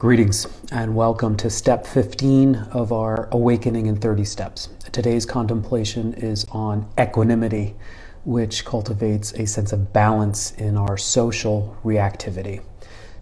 Greetings and welcome to step 15 of our Awakening in 30 Steps. Today's contemplation is on equanimity, which cultivates a sense of balance in our social reactivity.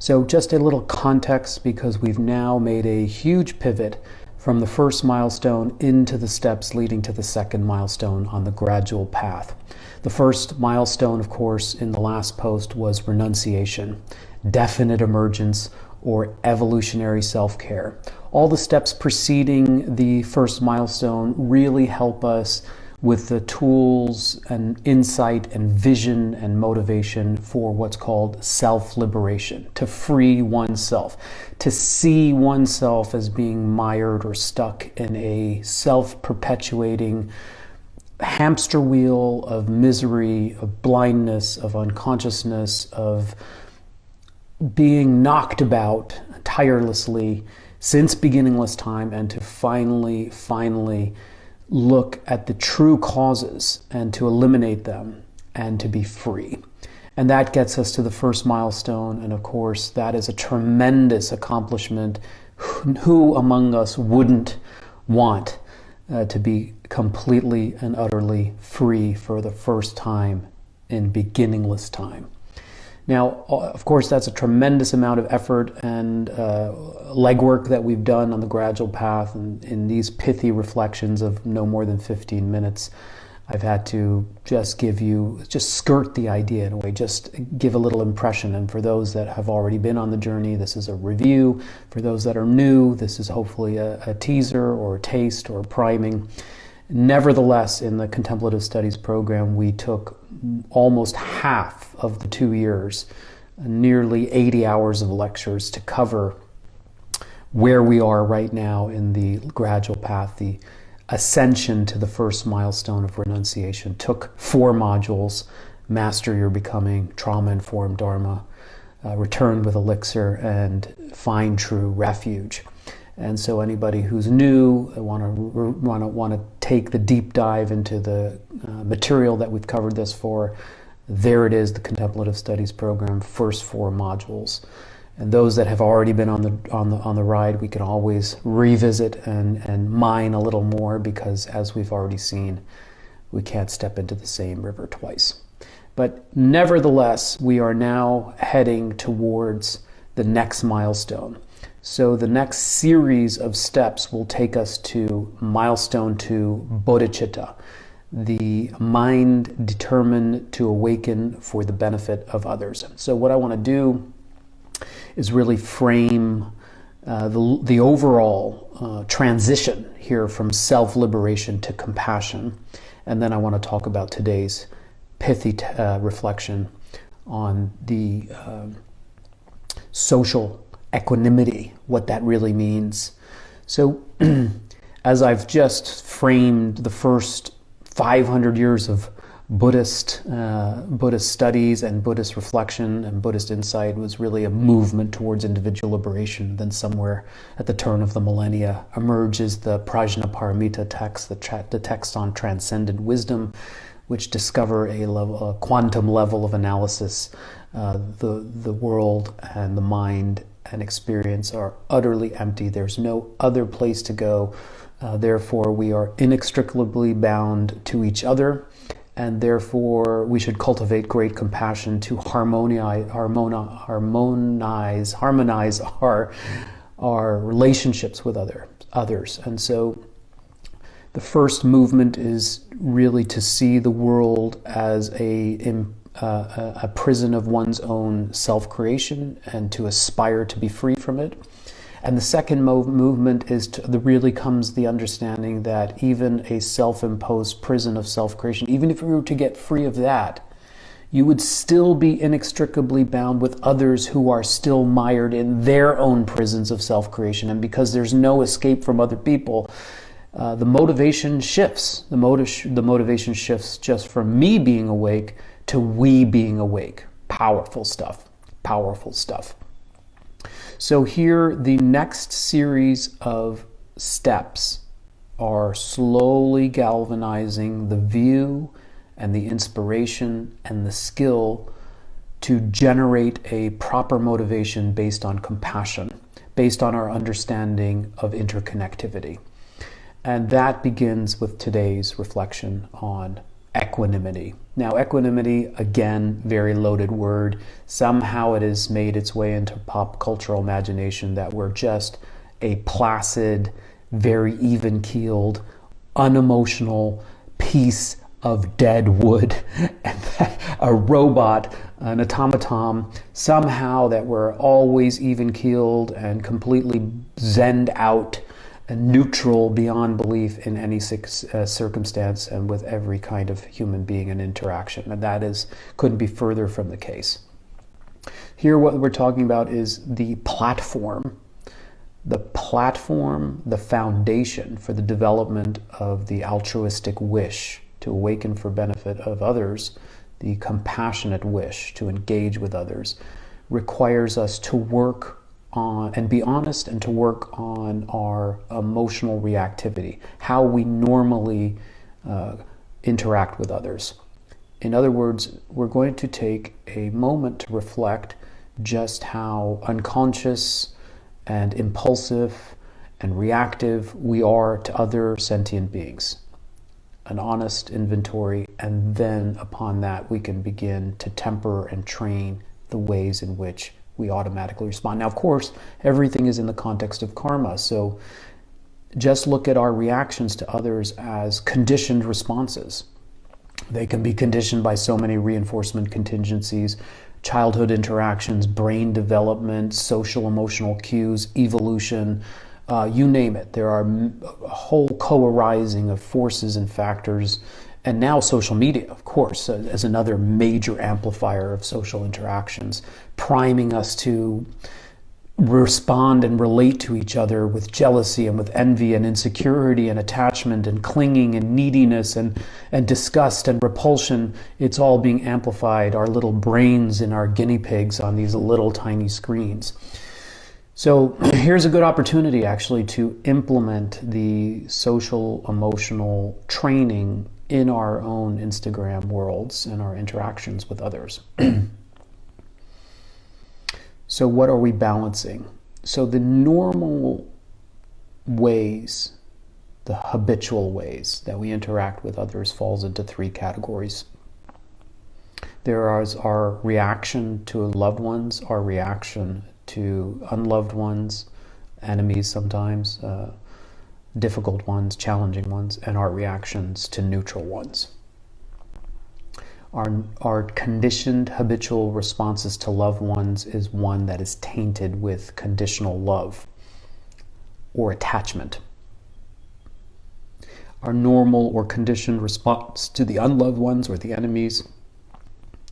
So just a little context, because we've now made a huge pivot from the first milestone into the steps leading to the second milestone on the gradual path. The first milestone, of course, in the last post was renunciation, definite emergence, or evolutionary self-care. All the steps preceding the first milestone really help us with the tools and insight and vision and motivation for what's called self-liberation, to free oneself, to see oneself as being mired or stuck in a self-perpetuating hamster wheel of misery, of blindness, of unconsciousness, of being knocked about tirelessly since beginningless time, and to finally look at the true causes and to eliminate them and to be free. And that gets us to the first milestone, and of course that is a tremendous accomplishment. Who among us wouldn't want to be completely and utterly free for the first time in beginningless time? Now, of course, that's a tremendous amount of effort and legwork that we've done on the gradual path. And in these pithy reflections of no more than 15 minutes, I've had to just skirt the idea in a way, just give a little impression. And for those that have already been on the journey, this is a review. For those that are new, this is hopefully a teaser or a taste or a priming. Nevertheless, in the Contemplative Studies program, we took almost half of the 2 years, nearly 80 hours of lectures to cover where we are right now in the gradual path. The ascension to the first milestone of renunciation took 4 modules: Master Your Becoming, Trauma-Informed Dharma, Return with Elixir, and Find True Refuge. And so anybody who's new, want to take the deep dive into the material that we've covered this for, there it is, the Contemplative Studies program, first 4 modules. And those that have already been on the ride, we can always revisit and mine a little more, because as we've already seen, we can't step into the same river twice. But nevertheless, we are now heading towards the next milestone. So the next series of steps will take us to milestone 2, bodhicitta, the mind determined to awaken for the benefit of others. So what I want to do is really frame the overall transition here from self-liberation to compassion. And then I want to talk about today's pithy reflection on the social equanimity, what that really means. So as I've just framed the first 500 years of Buddhist studies and Buddhist reflection and Buddhist insight was really a movement towards individual liberation. Then somewhere at the turn of the millennia emerges the Prajnaparamita text, the text on transcendent wisdom, which discover a quantum level of analysis. The world and the mind and experience are utterly empty. There's no other place to go. Therefore, we are inextricably bound to each other, and therefore we should cultivate great compassion to harmonize our relationships with others. And so the first movement is really to see the world as a prison of one's own self-creation and to aspire to be free from it. And the second movement is really comes the understanding that even a self-imposed prison of self-creation, even if you were to get free of that, you would still be inextricably bound with others who are still mired in their own prisons of self-creation. And because there's no escape from other people, the motivation shifts. The motivation shifts just from me being awake to we being awake. Powerful stuff. Powerful stuff. So here, the next series of steps are slowly galvanizing the view and the inspiration and the skill to generate a proper motivation based on compassion, based on our understanding of interconnectivity. And that begins with today's reflection on equanimity. Now, equanimity, again, very loaded word. Somehow it has made its way into pop cultural imagination that we're just a placid, very even-keeled, unemotional piece of dead wood, and a robot, an automaton, somehow that we're always even-keeled and completely zened out and neutral beyond belief in any circumstance and with every kind of human being and interaction. And that couldn't be further from the case. Here what we're talking about is the platform, the foundation for the development of the altruistic wish to awaken for benefit of others, the compassionate wish to engage with others, requires us to work on and be honest and to work on our emotional reactivity, how we normally interact with others. In other words, we're going to take a moment to reflect just how unconscious and impulsive and reactive we are to other sentient beings. An honest inventory, and then upon that we can begin to temper and train the ways in which we automatically respond. Now, of course, everything is in the context of karma, so just look at our reactions to others as conditioned responses. They can be conditioned by so many reinforcement contingencies, childhood interactions, brain development, social-emotional cues, evolution, you name it. There are a whole co-arising of forces and factors, and now social media, of course, as another major amplifier of social interactions, priming us to respond and relate to each other with jealousy and with envy and insecurity and attachment and clinging and neediness and disgust and repulsion. It's all being amplified, our little brains and our guinea pigs on these little tiny screens. So here's a good opportunity actually to implement the social emotional training in our own Instagram worlds and our interactions with others. So what are we balancing? So the normal ways, the habitual ways that we interact with others falls into three categories. There is our reaction to loved ones, our reaction to unloved ones, enemies sometimes, difficult ones, challenging ones, and our reactions to neutral ones. Our conditioned habitual responses to loved ones is one that is tainted with conditional love or attachment. Our normal or conditioned response to the unloved ones or the enemies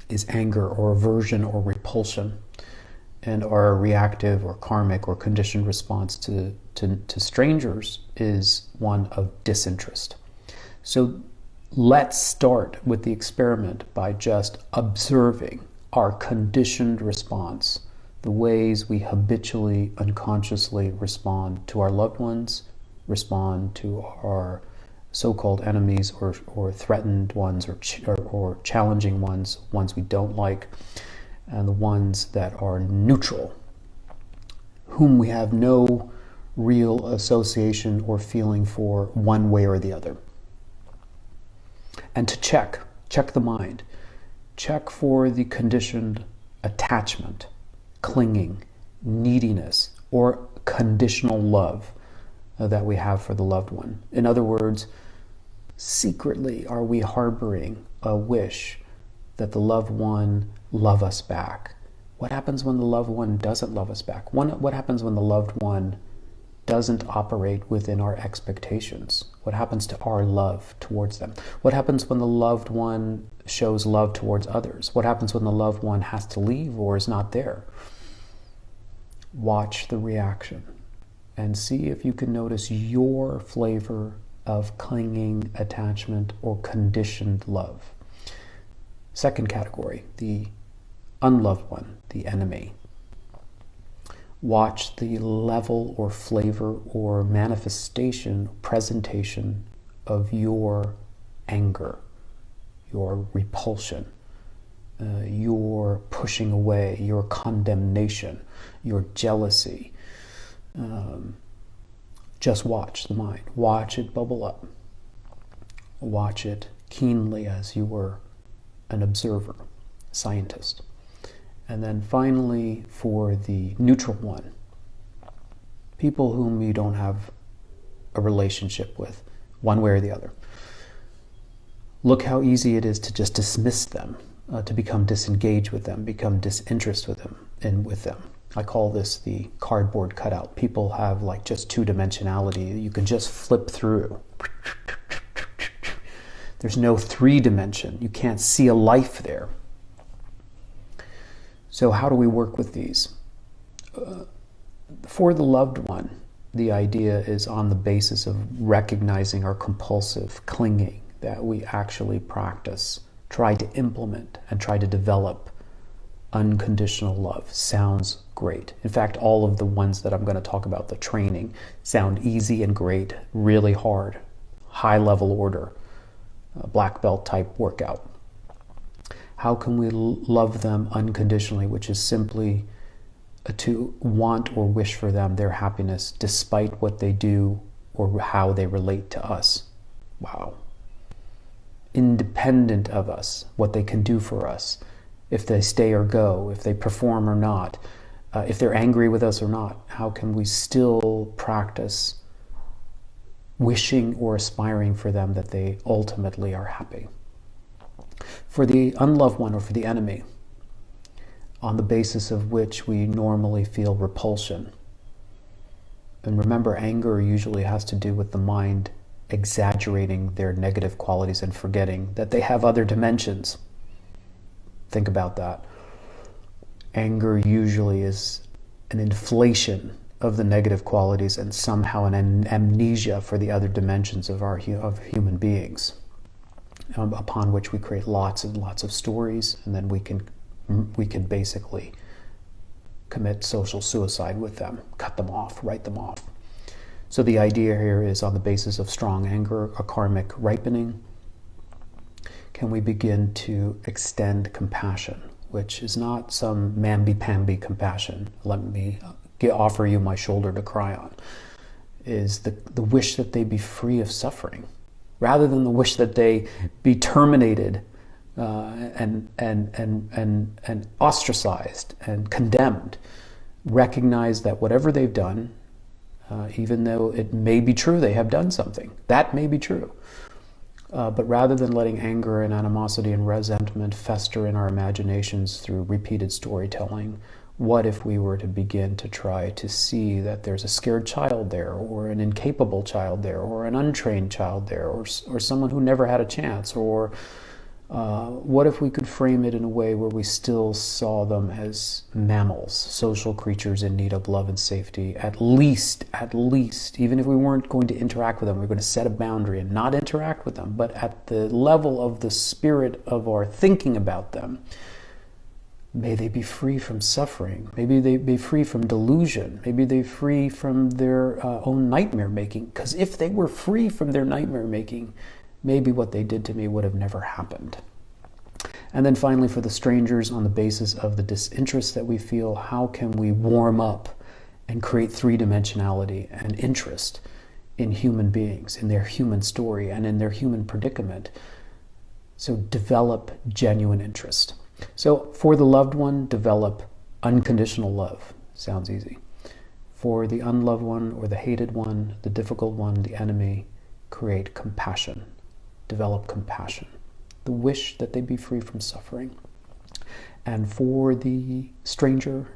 is anger or aversion or repulsion. And our reactive or karmic or conditioned response to strangers is one of disinterest. So let's start with the experiment by just observing our conditioned response, the ways we habitually, unconsciously respond to our loved ones, respond to our so-called enemies or threatened ones or challenging ones we don't like, and the ones that are neutral, whom we have no real association or feeling for one way or the other. And to check the mind, check for the conditioned attachment, clinging, neediness, or conditional love that we have for the loved one. In other words, secretly are we harboring a wish that the loved one love us back? What happens when the loved one doesn't love us back? What happens when the loved one doesn't operate within our expectations? What happens to our love towards them? What happens when the loved one shows love towards others? What happens when the loved one has to leave or is not there? Watch the reaction and see if you can notice your flavor of clinging, attachment, or conditioned love. Second category, the unloved one, the enemy. Watch the level or flavor or manifestation, presentation of your anger, your repulsion, your pushing away, your condemnation, your jealousy, Just watch the mind. Watch it bubble up. Watch it keenly as you were an observer, scientist. And then finally, for the neutral one, people whom you don't have a relationship with, one way or the other. Look how easy it is to just dismiss them, to become disengaged with them, become disinterested with them. I call this the cardboard cutout. People have like just two-dimensionality. You can just flip through. There's no three-dimension. You can't see a life there. So how do we work with these? For the loved one, the idea is on the basis of recognizing our compulsive clinging that we actually practice, try to implement, and try to develop unconditional love. Sounds great. In fact, all of the ones that I'm going to talk about, the training, sound easy and great, really hard, high level order, black belt type workout. How can we love them unconditionally, which is simply to want or wish for them their happiness despite what they do or how they relate to us? Wow. Independent of us, what they can do for us, if they stay or go, if they perform or not, if they're angry with us or not. How can we still practice wishing or aspiring for them that they ultimately are happy? For the unloved one or for the enemy, on the basis of which we normally feel repulsion. And remember, anger usually has to do with the mind exaggerating their negative qualities and forgetting that they have other dimensions. Think about that. Anger usually is an inflation of the negative qualities and somehow an amnesia for the other dimensions of human beings, upon which we create lots and lots of stories, and then we can basically commit social suicide with them, cut them off, write them off. So the idea here is on the basis of strong anger, a karmic ripening, can we begin to extend compassion, which is not some mamby-pamby compassion, let me offer you my shoulder to cry on, is the wish that they be free of suffering, rather than the wish that they be terminated and ostracized and condemned. Recognize that whatever they've done, even though it may be true they have done something, that may be true. But rather than letting anger and animosity and resentment fester in our imaginations through repeated storytelling, what if we were to begin to try to see that there's a scared child there, or an incapable child there, or an untrained child there, or someone who never had a chance, or what if we could frame it in a way where we still saw them as mammals, social creatures in need of love and safety, at least, even if we weren't going to interact with them, we we're going to set a boundary and not interact with them, but at the level of the spirit of our thinking about them, may they be free from suffering, maybe they be free from delusion, maybe they free from their own nightmare making, because if they were free from their nightmare making, maybe what they did to me would have never happened. And then finally, for the strangers, on the basis of the disinterest that we feel, how can we warm up and create three-dimensionality and interest in human beings, in their human story, and in their human predicament? So develop genuine interest. So for the loved one, develop unconditional love. Sounds easy. For the unloved one or the hated one, the difficult one, the enemy, create compassion. Develop compassion, the wish that they be free from suffering. And for the stranger,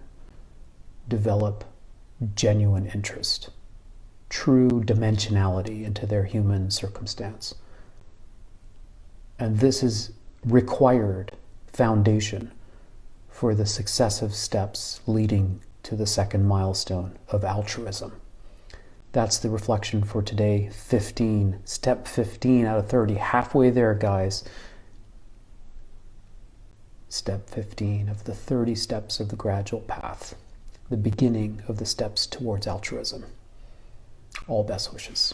develop genuine interest, true dimensionality into their human circumstance. And this is required foundation for the successive steps leading to the second milestone of altruism. That's the reflection for today, 15. Step 15 out of 30. Halfway there, guys. Step 15 of the 30 steps of the gradual path. The beginning of the steps towards altruism. All best wishes.